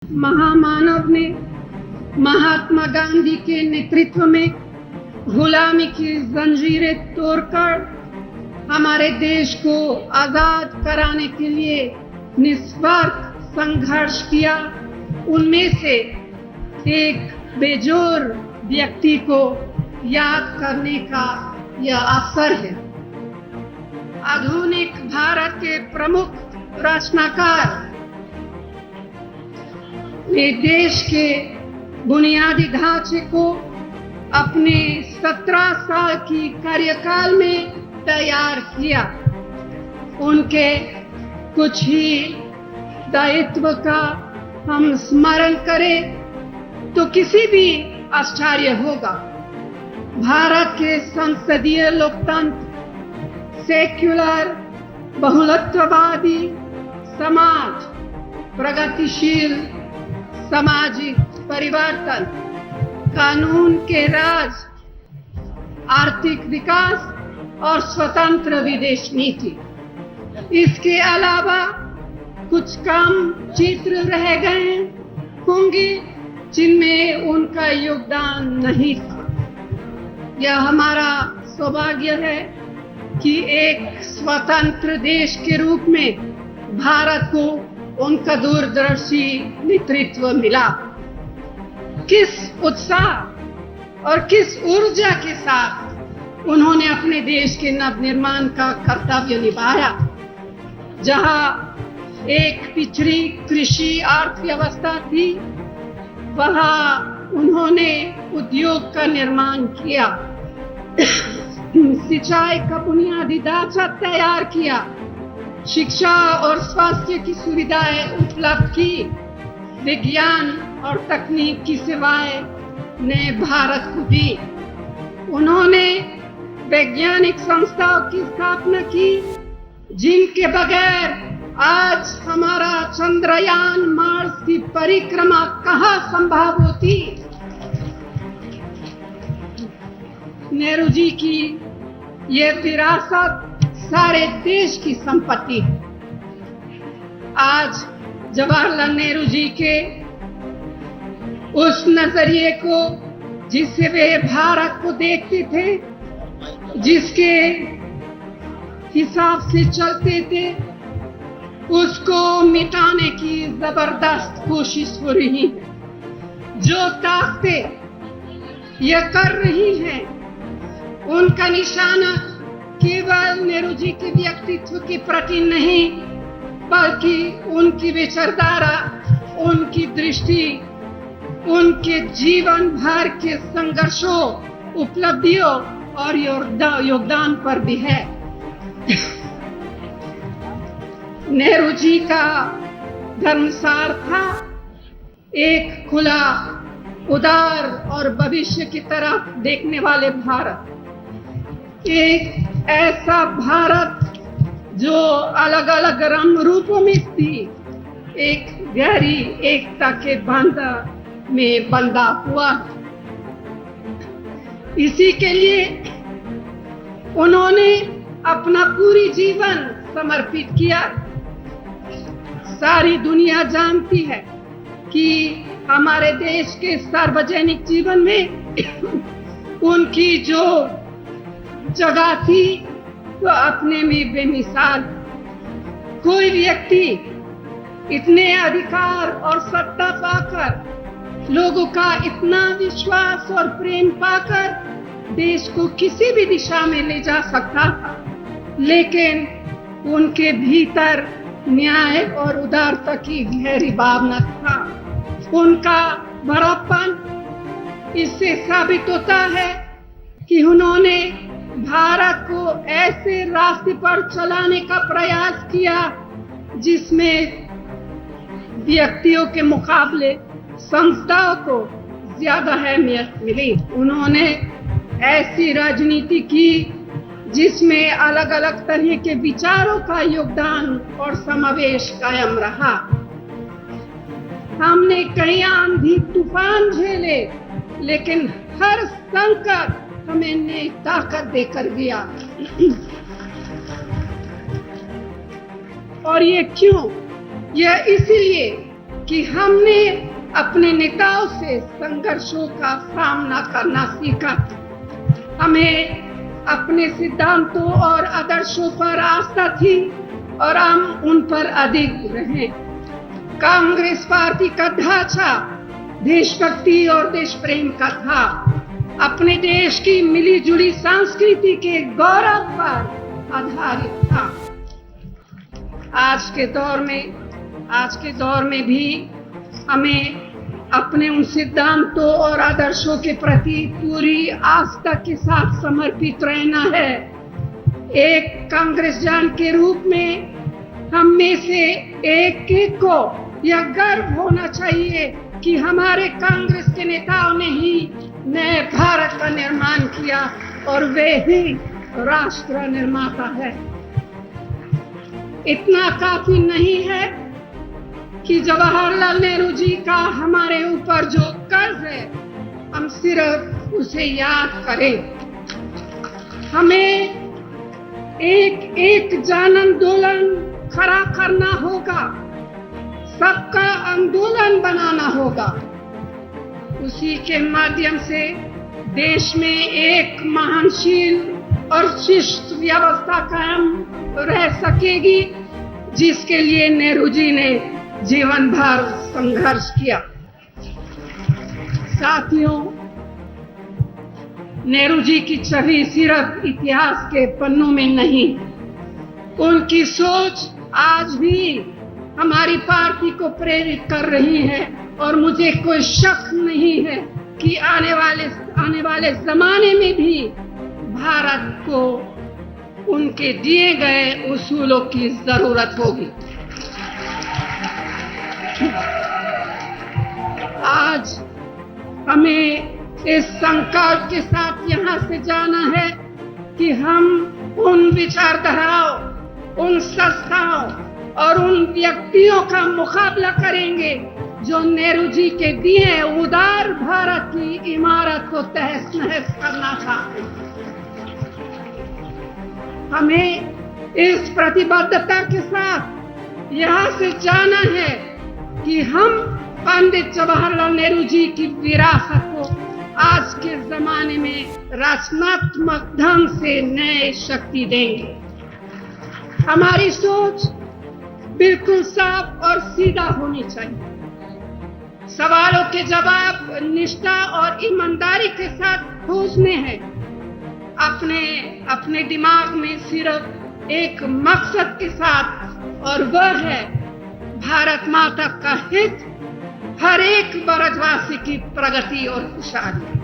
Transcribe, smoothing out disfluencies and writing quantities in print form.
महामानव ने महात्मा गांधी के नेतृत्व में गुलामी की जंजीरें तोड़कर हमारे देश को आजाद कराने के लिए निस्वार्थ संघर्ष किया। उनमें से एक बेजोर व्यक्ति को याद करने का यह अवसर है। आधुनिक भारत के प्रमुख रचनाकार ने देश के बुनियादी ढांचे को अपने 17 साल की कार्यकाल में तैयार किया। उनके कुछ ही दायित्व का हम स्मरण करें तो किसी भी आश्चर्य होगा। भारत के संसदीय लोकतंत्र, सेक्युलर बहुलत्ववादी समाज, प्रगतिशील सामाजिक परिवर्तन, कानून के राज, आर्थिक विकास और स्वतंत्र विदेश नीति। इसके अलावा कुछ कम चित्र रह गए होंगे जिनमें उनका योगदान नहीं था। यह हमारा सौभाग्य है कि एक स्वतंत्र देश के रूप में भारत को उनका दूरदर्शी नेतृत्व मिला। किस उत्साह और किस ऊर्जा के साथ उन्होंने अपने देश के नवनिर्माण का कर्तव्य निभाया। जहां एक पिछड़ी कृषि अर्थव्यवस्था थी, वहां उन्होंने उद्योग का निर्माण किया, सिंचाई का बुनियादी ढांचा तैयार किया, शिक्षा और स्वास्थ्य की सुविधाएं उपलब्ध की, विज्ञान और तकनीक की सेवाएं ने भारत को दी। उन्होंने वैज्ञानिक संस्थाओं की स्थापना की जिनके बगैर आज हमारा चंद्रयान मार्स की परिक्रमा कहाँ संभव होती। नेहरू जी की यह विरासत सारे देश की संपत्ति है। आज जवाहरलाल नेहरू जी के उस नजरिए को जिससे वे भारत को देखते थे, जिसके हिसाब से चलते थे, उसको मिटाने की जबरदस्त कोशिश हो रही है। जो ताकतें यह कर रही हैं, उनका निशाना केवल नेहरू जी के व्यक्तित्व के प्रति नहीं, बल्कि उनकी विचारधारा, उनकी दृष्टि, उनके जीवन भर के संघर्षों, उपलब्धियों और योगदान पर भी है। नेहरू जी का धर्मसार था एक खुला, उदार और भविष्य की तरफ देखने वाले भारत। एक ऐसा भारत जो अलग अलग रंग रूपों में थी, एक गहरी एकता के बंधन में बंधा हुआ। इसी के लिए उन्होंने अपना पूरी जीवन समर्पित किया। सारी दुनिया जानती है कि हमारे देश के सार्वजनिक जीवन में उनकी जो जगह थी वह अपने में बेमिसाल। कोई व्यक्ति इतने अधिकार और सत्ता पाकर, लोगों का इतना विश्वास और प्रेम पाकर देश को किसी भी दिशा में ले जा सकता था, लेकिन उनके भीतर न्याय और उदारता की गहरी भावना था। उनका बड़ापन इससे साबित होता है कि उन्होंने भारत को ऐसे रास्ते पर चलाने का प्रयास किया जिसमें व्यक्तियों के मुकाबले संस्थाओं को ज्यादा अहमियत मिली। उन्होंने ऐसी राजनीति की जिसमें अलग अलग तरह के विचारों का योगदान और समावेश कायम रहा। हमने कई आंधी तूफान झेले, लेकिन हर संकट हमें नई ताकत देकर गया। और ये क्यों? यह इसलिए कि हमने अपने नेताओं से संघर्षों का सामना करना सीखा। हमें अपने सिद्धांतों और आदर्शों पर आस्था थी और हम उन पर अडिग रहे। कांग्रेस पार्टी का ढांचा देशभक्ति और देश प्रेम का था, अपने देश की मिली जुली संस्कृति के गौरव पर आधारित था। आज के दौर में भी हमें अपने उन सिद्धांतों और आदर्शों के प्रति पूरी आस्था के साथ समर्पित रहना है। एक कांग्रेसजन के रूप में हम में से एक एक को यह गर्व होना चाहिए कि हमारे कांग्रेस के नेताओं ने ही नए भारत का निर्माण किया और वे ही राष्ट्र निर्माता है। इतना काफी नहीं है कि जवाहरलाल नेहरू जी का हमारे ऊपर जो कर्ज है हम सिर्फ उसे याद करें। हमें एक एक जन आंदोलन खड़ा करना होगा, सबका आंदोलन बनाना होगा। उसी के माध्यम से देश में एक महानशील और शिष्ट व्यवस्था कायम रह सकेगी, जिसके लिए नेहरू जी ने जीवन भर संघर्ष किया। साथियों, नेहरू जी की छवि सिर्फ इतिहास के पन्नों में नहीं, उनकी सोच आज भी हमारी पार्टी को प्रेरित कर रही है और मुझे कोई शक नहीं है कि आने वाले जमाने में भी भारत को उनके दिए गए उसूलों की जरूरत होगी। आज हमें इस संकल्प के साथ यहाँ से जाना है कि हम उन विचारधाराओं, उन संस्थाओं और उन व्यक्तियों का मुकाबला करेंगे जो नेहरू जी के दिए उदार भारत की इमारत को तहस नहस करना चाहते हैं। हमें इस प्रतिबद्धता के साथ यहाँ से जाना है कि हम पंडित जवाहरलाल नेहरू जी की विरासत को आज के जमाने में रचनात्मक ढंग से नई शक्ति देंगे। हमारी सोच बिल्कुल साफ और सीधा होनी चाहिए। सवालों के जवाब निष्ठा और ईमानदारी के साथ खोजने हैं। अपने दिमाग में सिर्फ एक मकसद के साथ, और वह है भारत माता का हित, हर एक भारतवासी की प्रगति और खुशहाली।